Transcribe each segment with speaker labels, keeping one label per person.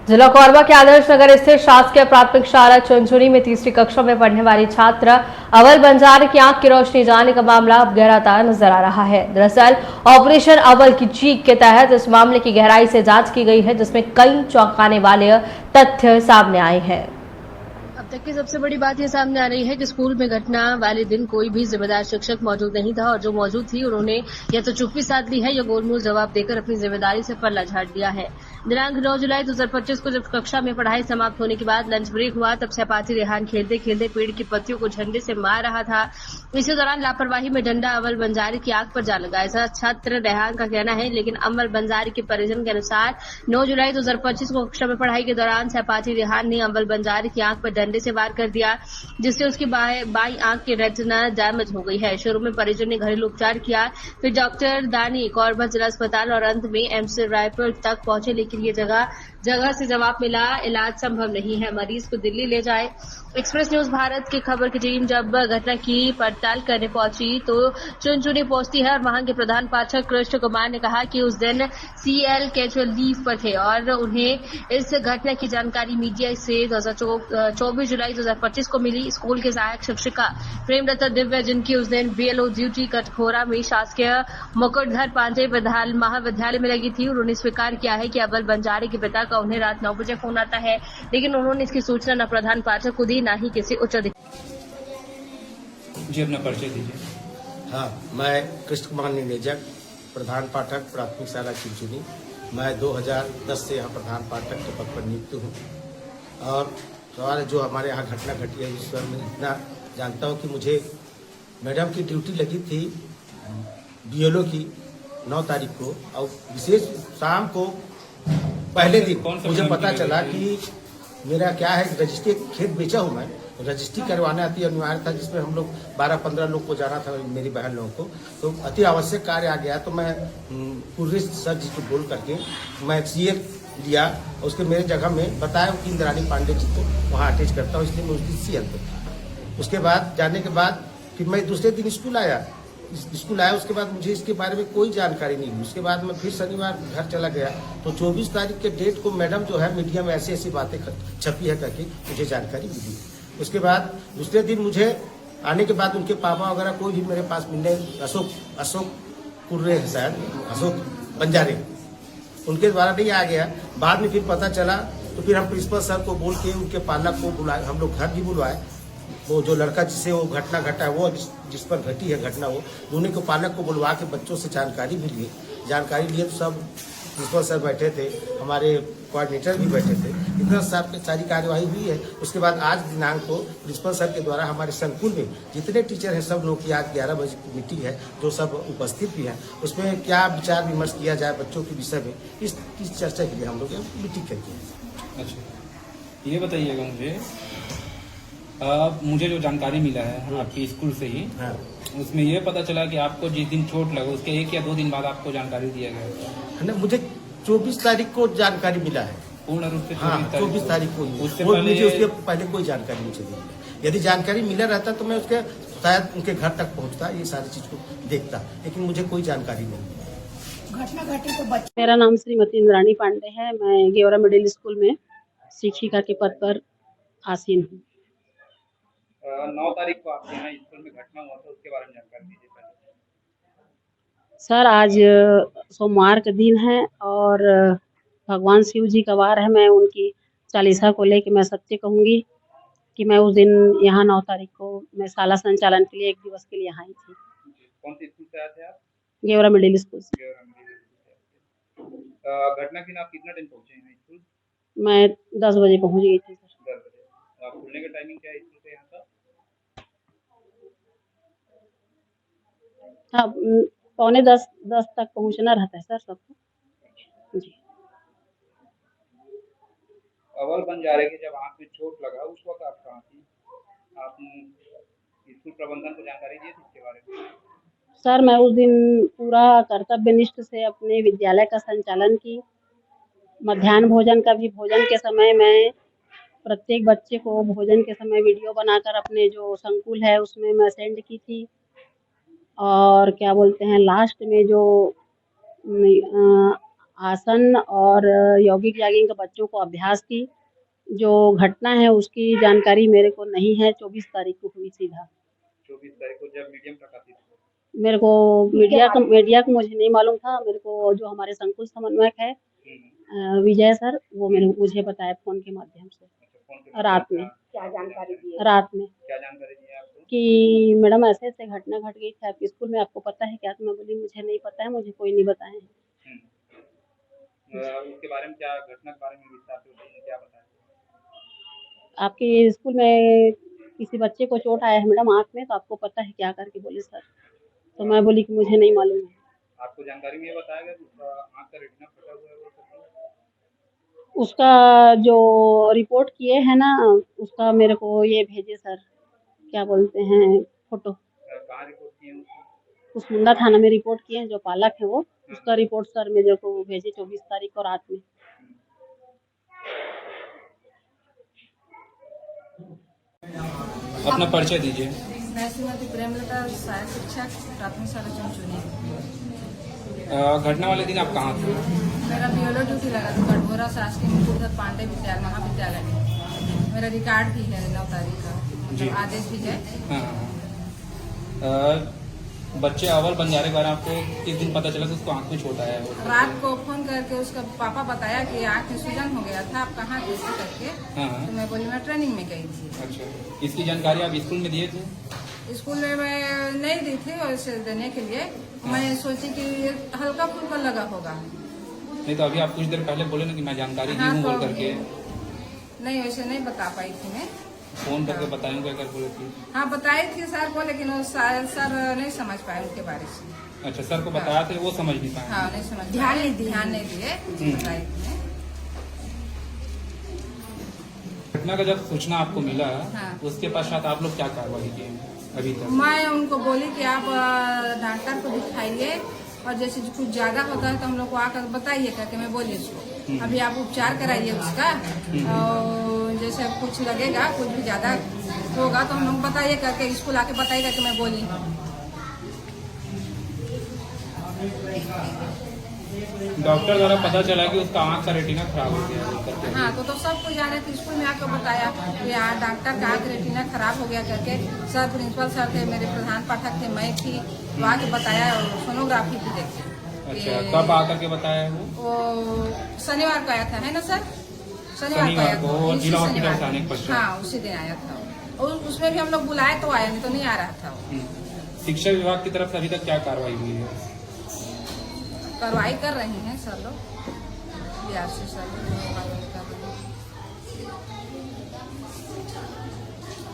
Speaker 1: जिला कोरबा के आदर्श नगर स्थित शासकीय प्राथमिक शाला चुनचुनी में तीसरी कक्षा में पढ़ने वाली छात्र अवल बंजारे की आंख की रोशनी जाने का मामला अब गहराता नजर आ रहा है। दरअसल ऑपरेशन अवल की चीख के तहत इस मामले की गहराई से जांच की गई है, जिसमें कई चौंकाने वाले तथ्य सामने आए हैं।
Speaker 2: अब तक की सबसे बड़ी बात यह सामने आ रही है कि स्कूल में घटना वाले दिन कोई भी जिम्मेदार शिक्षक मौजूद नहीं था और जो मौजूद थी उन्होंने या तो चुप्पी साध ली है या गोलमोल जवाब देकर अपनी जिम्मेदारी से पल्ला झाड़ दिया है। दिनांक 9 जुलाई 2025 को जब कक्षा में पढ़ाई समाप्त होने के बाद लंच ब्रेक हुआ, तब सहपाठी रेहान खेलते खेलते पेड़ की पत्तियों को झंडे से मार रहा था। इसी दौरान लापरवाही में डंडा अव्वल बंजारे की आंख पर जा लगा, ऐसा छात्र रेहान का कहना है। लेकिन अव्वल बंजारे के परिजन के अनुसार 9 जुलाई 2025 को कक्षा में पढ़ाई के दौरान सहपाठी रेहान ने अव्वल बंजारे की आंख पर डंडे से वार कर दिया, जिससे उसकी बाई आंख की रेटिना डैमेज हो गई है। शुरू में परिजन ने घरेलू उपचार किया, फिर डॉक्टर दानी कोरबा जिला अस्पताल और अंत में एम्स रायपुर तक पहुंचे, लेकिन ये जगह से जवाब मिला, इलाज संभव नहीं है, मरीज को दिल्ली ले जाए। एक्सप्रेस न्यूज भारत की खबर की टीम जब घटना की पड़ताल करने पहुंची तो चुनचुनी पहुंचती है और वहां के प्रधान पाठक कृष्ण कुमार ने कहा कि उस दिन सीएल कैजुअल लीव पर थे और उन्हें इस घटना की जानकारी मीडिया से 24 जुलाई 2025 को मिली। स्कूल के सहायक शिक्षिका प्रेमलता दिव्या, जिनकी उस दिन बीएलओ ड्यूटी कटघोरा में शासकीय मुकुटधर पांडेय महाविद्यालय में लगी थी, उन्होंने स्वीकार किया है कि अव्वल बंजारे के पिता का उन्हें रात 9 बजे फोन आता है, लेकिन उन्होंने इसकी सूचना न प्रधान पाठक को दी, न ही किसी उच्च अधिकारी।
Speaker 3: जी, अपना परिचय दीजिए।
Speaker 4: हाँ, मैं कृष्ण कुमार निदेशक, प्रधान पाठक प्राथमिक शाला चुनचुनी। मैं 2010 से यहाँ प्रधान पाठक के पद पर नियुक्त हूँ और सवाल जो हमारे यहाँ घटना घटी है उस पर मैं इतना जानता हूँ कि मुझे मैडम की ड्यूटी लगी थी बीएलओ की 9 तारीख को, और विशेष शाम को पहले दिन मुझे पता चला कि मेरा क्या है, रजिस्ट्री खेत बेचा हूँ मैं, रजिस्ट्री करवाने आती अनिवार्य था, जिसमें हम लोग 12-15 लोग को जाना था, मेरी बहन लोगों को, तो अति आवश्यक कार्य आ गया। तो मैं पूर्व सर जी को बोल करके मैं सीए लिया, उसके मेरे जगह में बताया कि इंद्रानी पांडे जी को वहाँ अटैच करता हूँ, इसलिए मैं उसकी सीएल पर। उसके बाद जाने के बाद फिर मैं दूसरे दिन स्कूल आया, उसके बाद मुझे इसके बारे में कोई जानकारी नहीं हुई। उसके बाद मैं फिर शनिवार घर चला गया, तो 24 तारीख के डेट को मैडम जो है मीडिया में ऐसी ऐसी बातें छपी है करके मुझे जानकारी मिली। उसके बाद दूसरे दिन मुझे आने के बाद उनके पापा वगैरह कोई भी मेरे पास मिलने, अशोक कुर्रे है शायद, अशोक बंजारे, उनके द्वारा नहीं आ गया। बाद में फिर पता चला तो फिर हम प्रिंसिपल सर को बोल के उनके पालक को बुलाए, हम लोग घर भी बुलवाए। वो जो लड़का जिससे वो घटना घटा है, वो जिस पर घटी है घटना, वो दोनों को पालक को बुलवा के बच्चों से जानकारी भी लिए। जानकारी लिए तो सब प्रिंसिपल सर बैठे थे, हमारे कोऑर्डिनेटर भी बैठे थे, इतना सारी कार्यवाही हुई है। उसके बाद आज दिनांक को प्रिंसिपल सर के द्वारा हमारे संकुल में जितने टीचर हैं सब लोग की आज 11 बजे की मीटिंग है, जो सब उपस्थित भी हैं। उसमें क्या विचार विमर्श किया जाए बच्चों के विषय में, इस चर्चा के लिए हम लोग मीटिंग करके हैं।
Speaker 3: अच्छा, ये बताइएगा मुझे जो जानकारी मिला है आपके स्कूल से ही,
Speaker 4: हाँ,
Speaker 3: उसमें ये पता चला कि आपको जिस दिन चोट लगा उसके 1 या 2 दिन बाद आपको जानकारी दिया गया
Speaker 4: है ना। मुझे 24 तारीख को जानकारी मिला है,
Speaker 3: पूर्ण रूप से।
Speaker 4: हाँ, 24 तारीख को।
Speaker 3: उससे
Speaker 4: पहले कोई जानकारी मुझे नहीं मिली। यदि जानकारी मिला रहता तो मैं उसके शायद उनके घर तक पहुंचता, ये सारी चीज को देखता, लेकिन मुझे कोई जानकारी नहीं।
Speaker 5: घटना घटी तो मेरा नाम श्रीमती इंद्रानी पांडे है। मैं गेवरा मिडिल स्कूल में शिक्षिका के पद पर आसीन हूँ।
Speaker 3: 9 तारीख को आपके यहाँ स्कूल में घटना हुआ था, उसके बारे में जानकारी दीजिए पहले।
Speaker 5: सर, आज सोमवार का दिन है और भगवान शिव जी का वार है। मैं उनकी चालीसा को लेकर मैं सत्य कहूँगी कि मैं उस दिन यहाँ 9 तारीख को मैं शाला संचालन के लिए 1 दिवस के लिए यहाँ आई थी।
Speaker 3: कौन सी स्कूल से आए थे आप?
Speaker 5: गेवरा मिडिल स्कूल से।
Speaker 3: घटना के दिन आप कितना दिन पहुंचे हैं स्कूल?
Speaker 5: मैं 10 बजे पहुँच गई थी सर।
Speaker 3: 10 बजे। खुलने का टाइमिंग क्या है स्कूल से यहाँ का?
Speaker 5: हाँ, 9:45 तक पहुँचना रहता है सर सबको जी।
Speaker 3: अव्वल बंजारे के जब आंख में चोट लगा उस वक्त आप कहाँ थी? आप स्कूल प्रबंधन को जानकारी दी थी इसके बारे में?
Speaker 5: सर, मैं उस दिन पूरा कर्तव्यनिष्ठ से अपने विद्यालय का संचालन की। मध्याह्न भोजन का भी, भोजन के समय मैं प्रत्येक बच्चे को भोजन के समय वीडियो बनाकर अपने जो संकुल है उसमें मैं सेंड की थी। और क्या बोलते हैं, लास्ट में जो आसन और यौगिक जॉगिंग का बच्चों को अभ्यास की। जो घटना है उसकी जानकारी मेरे को नहीं है। 24 तारीख को हुई सीधा।
Speaker 3: 24 तारीख को जब मीडियम प्रकाशित हुआ।
Speaker 5: मेरे को मीडिया को मुझे नहीं मालूम था। मेरे को जो हमारे संकुल समन्वयक है विजय सर, वो मुझे बताया फोन के माध्यम से।
Speaker 3: फोन के
Speaker 5: रात में
Speaker 3: क्या जानकारी दी?
Speaker 5: रात में
Speaker 3: क्या जानकारी दी आपको?
Speaker 5: कि मैडम ऐसे ऐसे घटना घट गई थी आपके स्कूल में, आपको पता है क्या? तो मैं बोली मुझे नहीं पता है, मुझे कोई नहीं बताए हैं।
Speaker 3: उसके बारे में क्या, घटना के बारे में विस्तार से बताइए, क्या बताया?
Speaker 5: आपके स्कूल में किसी बच्चे को चोट आया है मैडम आँख में, तो आपको पता है क्या? करके बोले सर। तो मैं बोली कि मुझे नहीं मालूम है।
Speaker 3: आपको जानकारी में ये बताया गया कि उसका आँख का रेटिना फटा हुआ है? वो
Speaker 5: उसका जो रिपोर्ट किए हैं ना, उसका मेरे को ये भेजे सर, क्या बोलते हैं, फोटो।
Speaker 3: कहाँ रिपोर्ट किए हैं उसको?
Speaker 5: उस मुंडा थाना में रिपोर्ट किए हैं, जो पालक है वो, उसका रिपोर्ट सर मेरे को भेजे 24 तारीख को रात में।
Speaker 3: अपना परिचय दीजिए।
Speaker 6: मैं श्रीमती प्रेमलता, सहायक शिक्षक, प्राथमिक शाला चुनचुनी।
Speaker 3: घटना वाले दिन आप कहाँ थे?
Speaker 6: मेरा बीएलओ ड्यूटी लगा था कटघोरा शासकीय मुकुटधर पांडे महाविद्यालय में। मेरा रिकॉर्ड भी है 9 तारीख का, मतलब आदेश भी है।
Speaker 3: बच्चे अव्वल बंजारे के बारे में आपको किस दिन पता चला कि उसको आँख में चोट आया है?
Speaker 6: रात को फोन करके उसका पापा बताया कि आँख में सूजन हो गया था, आप कहाँ थे करके। तो मैं बोली मैं ट्रेनिंग में गई थी।
Speaker 3: अच्छा, इसकी जानकारी आप स्कूल में दिए थे?
Speaker 6: स्कूल में मैं नहीं दी थी, वैसे देने के लिए मैं सोची कि हल्का फुल्का लगा होगा।
Speaker 3: नहीं तो अभी आप कुछ देर पहले बोले ना कि मैं जानकारी दी हूँ बोल करके।
Speaker 6: नहीं, वैसे नहीं बता पाई थी मैं।
Speaker 3: फोन करके बताऊंगा अगर बोले थी।
Speaker 6: हाँ बताई थी सर को, लेकिन वो सर नहीं समझ पाए उनके बारे से।
Speaker 3: अच्छा, सर को बताया थे, वो समझ नहीं पाए?
Speaker 6: हाँ, नहीं समझ, ध्यान नहीं दिए। बताई थी।
Speaker 3: घटना का जब सूचना आपको मिला,
Speaker 6: हाँ।
Speaker 3: उसके पश्चात आप लोग क्या कार्रवाई किए अभी तक?
Speaker 6: मैं उनको बोली कि आप डॉक्टर को दिखाइए, और जैसे कुछ ज्यादा होता है तो हम लोग को आकर बताइए करके मैं बोली उसको। अभी आप उपचार कराइए उसका, और जैसे कुछ लगेगा, कुछ भी ज्यादा होगा तो हम लोग बताइए करके, स्कूल आके बताइए करके मैं बोली।
Speaker 3: डॉक्टर द्वारा पता चला कि उसका आँख का रेटिना खराब हो गया है।
Speaker 6: हाँ, तो सब कुछ जाने थे, स्कूल में आकर बताया कि यहाँ डॉक्टर का आँख रेटिना खराब हो गया करके। सर, प्रिंसिपल सर थे, मेरे प्रधान पाठक थे, मैं थी, वहाँ के बताया, और सोनोग्राफी भी देखी।
Speaker 3: अच्छा, कब आकर के बताया वो?
Speaker 6: शनिवार को आया था, है ना सर? शनिवार को आया था,
Speaker 3: जिला हॉस्पिटल से आने के पश्चात।
Speaker 6: हाँ, उसी दिन आया था। और उसमें भी हम लोग बुलाए तो आया, नहीं तो नहीं आ रहा था वो।
Speaker 3: शिक्षा विभाग की तरफ से अभी तक क्या कार्रवाई हुई है?
Speaker 6: कार्रवाई कर रहे हैं सर लोग, बीआरसी सर लोग कर रहे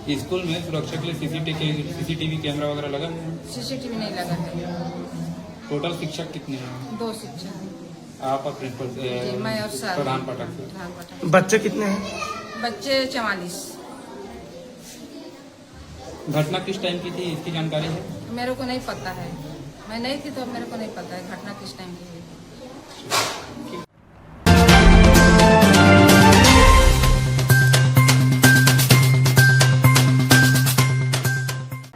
Speaker 6: हैं।
Speaker 3: स्कूल में सुरक्षा के लिए सीसीटीवी कैमरा वगैरह लगा है?
Speaker 6: सीसीटीवी नहीं लगा है।
Speaker 3: टोटल शिक्षक कितने हैं?
Speaker 6: 2 शिक्षक,
Speaker 3: आप और प्रिंसिपल,
Speaker 6: मैं और सर,
Speaker 3: प्रधान पाठक।
Speaker 6: प्रधान पाठक।
Speaker 4: बच्चे कितने हैं?
Speaker 6: बच्चे 44।
Speaker 3: घटना किस टाइम की थी, इसकी जानकारी है?
Speaker 6: मेरे को नहीं पता है, मैं नहीं थी तो मेरे को नहीं पता है घटना किस टाइम की हुई।